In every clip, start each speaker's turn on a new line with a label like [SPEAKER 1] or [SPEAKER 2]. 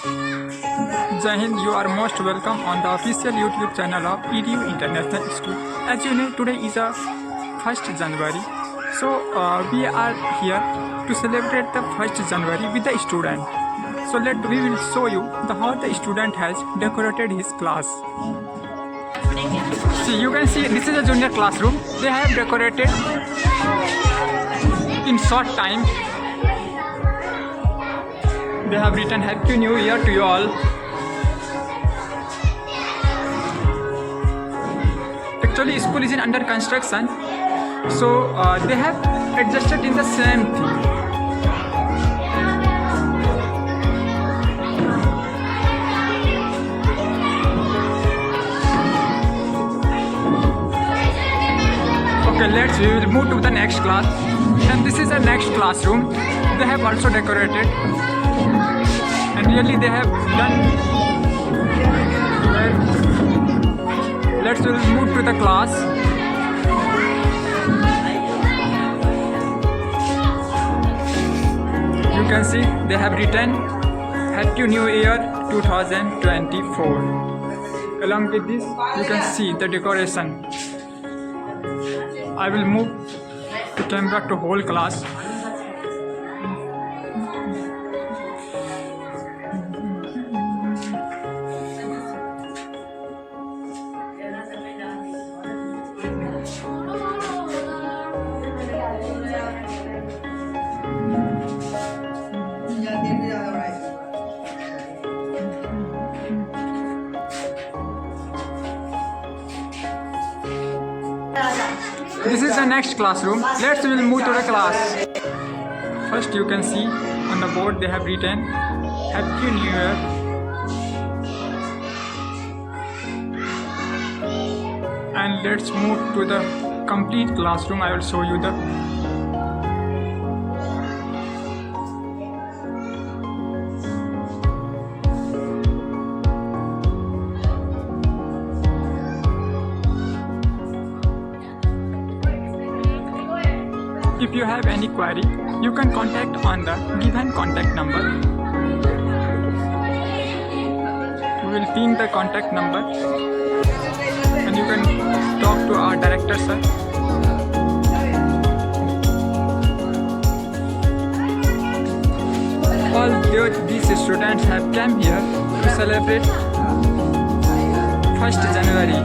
[SPEAKER 1] Jai Hind, you are most welcome on the official YouTube channel of EDU International School. As you know, today is a 1st January. So we are here to celebrate the 1st January with the student. So we will show you how the student has decorated his class. See, you can see this is a junior classroom. They have decorated in short time. They have written Happy New Year to you all. Actually, school is under construction, so they have adjusted in the same thing. Okay, we will move to the next class. And this is the next classroom. They have also decorated, and really they have done well. Let's move to the class. You can see they have written Happy New Year 2024. Along with this, you can see the decoration. I will move the camera to whole class. This is the next classroom. We will move to the class. First, you can see on the board they have written Happy New Year. And let's move to the complete classroom. I will show you the If you have any query, you can contact on the given contact number. We will pin the contact number and you can talk to our director, sir. All these students have come here to celebrate 1st January.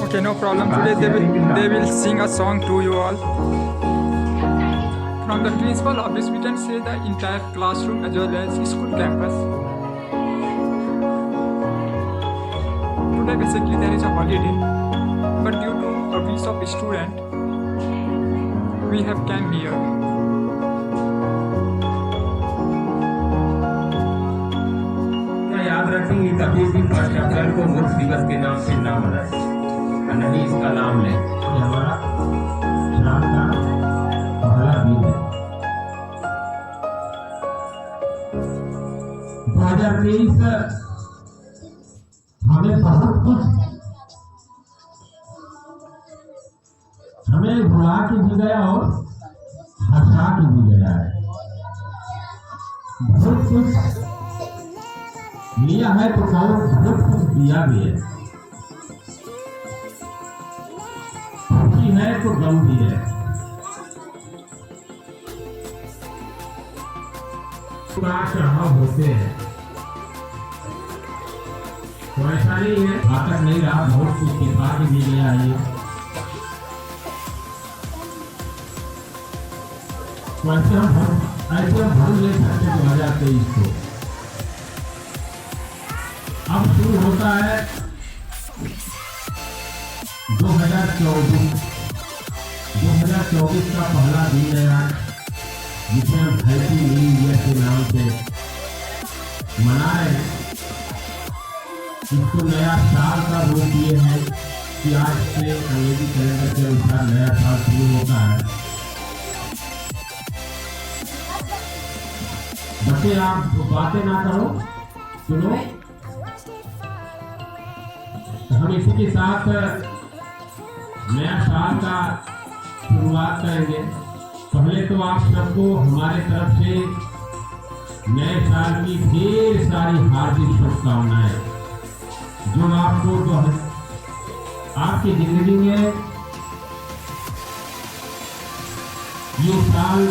[SPEAKER 1] Okay, no problem. Today they will sing a song to you all. From the principal office, we can say the entire classroom as well as school campus. Today basically there is a holiday, but due to a wish of student, we have come here.
[SPEAKER 2] याद रखेंगे कभी भी 1 अप्रैल को मुक्त दिवस के नाम से ना मनाएं, नहीं इसका नाम लें। ये हमारा राम का पहला दिन है। 2023 हमें बहुत कुछ हमें भुला के भी गया और हंसा के भी गया है। बहुत कुछ लिया है तो बहुत कुछ दिया भी है। खुशी है तो गम भी है। होते हैं तो ऐसा नहीं है घातक नहीं रहा, बहुत कुछ सिखा के भी गया है। ऐसे हम भूल नहीं सकते 2023 को। अब शुरू होता है 2024 का पहला दिन है आज, जिसे हम हैप्पी न्यू ईयर के नाम से मना रहे हैं। इसको नया साल का रूप दिए हैं कि आज से अंग्रेजी कैलेंडर के अनुसार नया साल शुरू होता है। बच्चे आप बातें ना करो, सुनो। हम इसी के साथ नया साल का शुरुआत करेंगे। पहले तो आप सबको हमारे तरफ से नए साल की ढेर सारी हार्दिक शुभकामनाएं, जो आपको आपकी जिंदगी में ये साल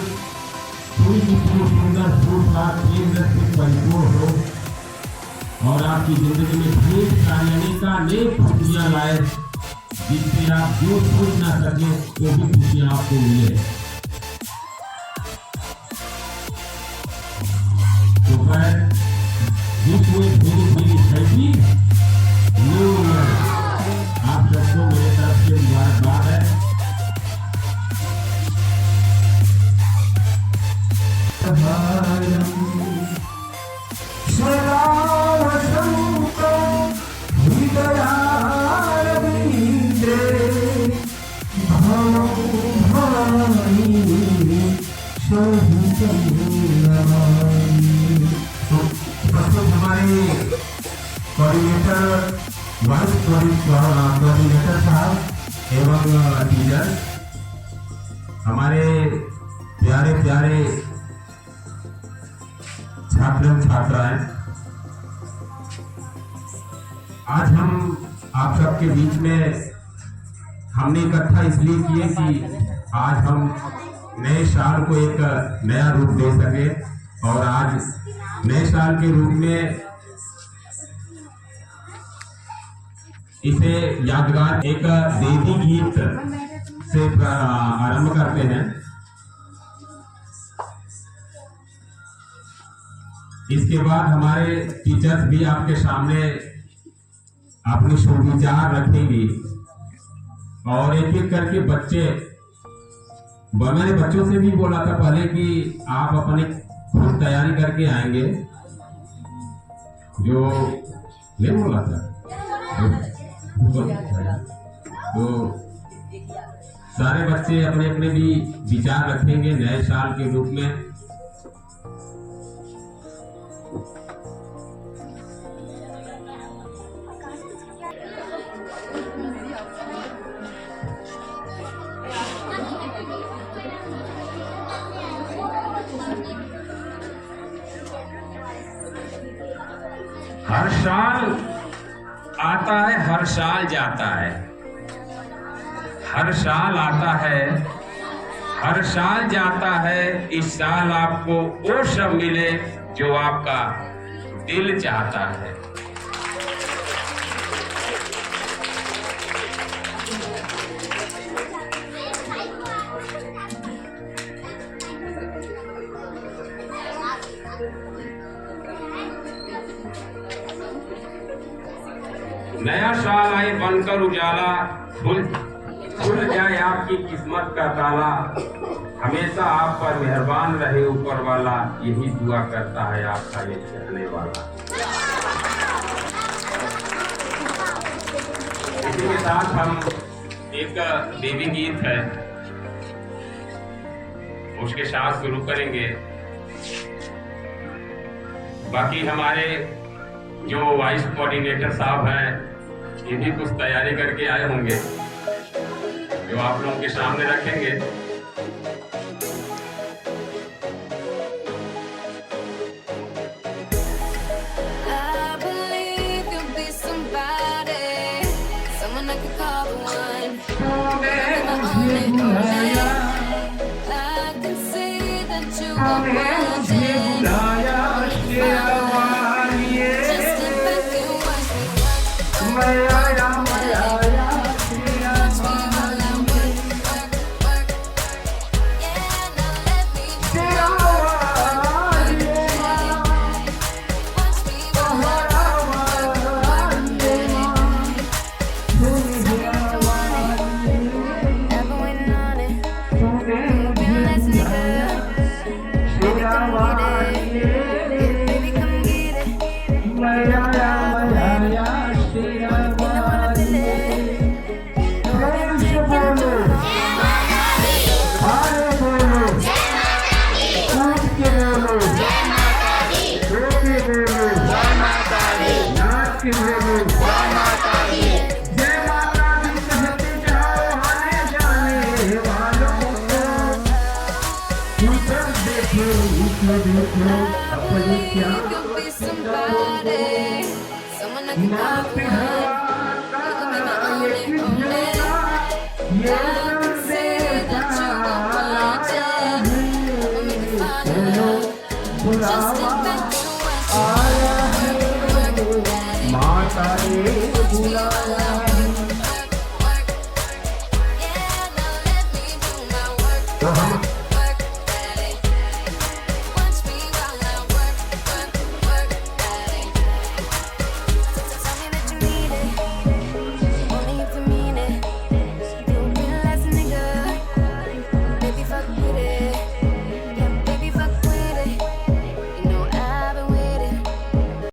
[SPEAKER 2] पूरी की पूरी सुंदर फूट केंद्र से परिपूर्ण हो और आपकी जिंदगी में ढेर सारी अनेक खुशियां लाए, जिससे आप जो सोच ना सके वो भी खुशियां आपको मिले। तो फिर आप सबको मेरे तरफ से मुबारकबाद है। हमारे कोऑर्डिनेटर वाइस कोऑर्डिनेटर साहब एवं टीचर, हमारे प्यारे प्यारे छात्र छात्राएं, आज हम आप सबके बीच में हमने इकट्ठा इसलिए किए कि आज हम नए साल को एक नया रूप दे सके और आज नए साल के रूप में इसे यादगार एक देवी गीत से आरंभ करते हैं। इसके बाद हमारे टीचर्स भी आपके सामने अपने सुविचार रखेंगी और एक एक करके बच्चे, मैंने बच्चों से भी बोला था पहले कि आप अपनी खुद तैयारी करके आएंगे, जो नहीं बोला था तो सारे बच्चे अपने अपने भी विचार रखेंगे नए साल के रूप में।
[SPEAKER 3] हर साल आता है, हर साल जाता है, हर साल आता है, हर साल जाता है। इस साल आपको वो सब मिले जो आपका दिल चाहता है। नया साल आए बनकर उजाला, खुल जाए आपकी किस्मत का ताला। हमेशा आप पर मेहरबान रहे ऊपर वाला, यही दुआ करता है आपका ये चाहने वाला। इसी के साथ हम एक देवी गीत है उसके साथ शुरू करेंगे। बाकी हमारे जो वाइस कोऑर्डिनेटर साहब हैं ये भी कुछ तैयारी करके आए होंगे जो आप लोगों के सामने रखेंगे।
[SPEAKER 2] देखो अपने क्या ये संदेश आया है, चलो बुलावा आया है, माता ने बुलाया है। तो हम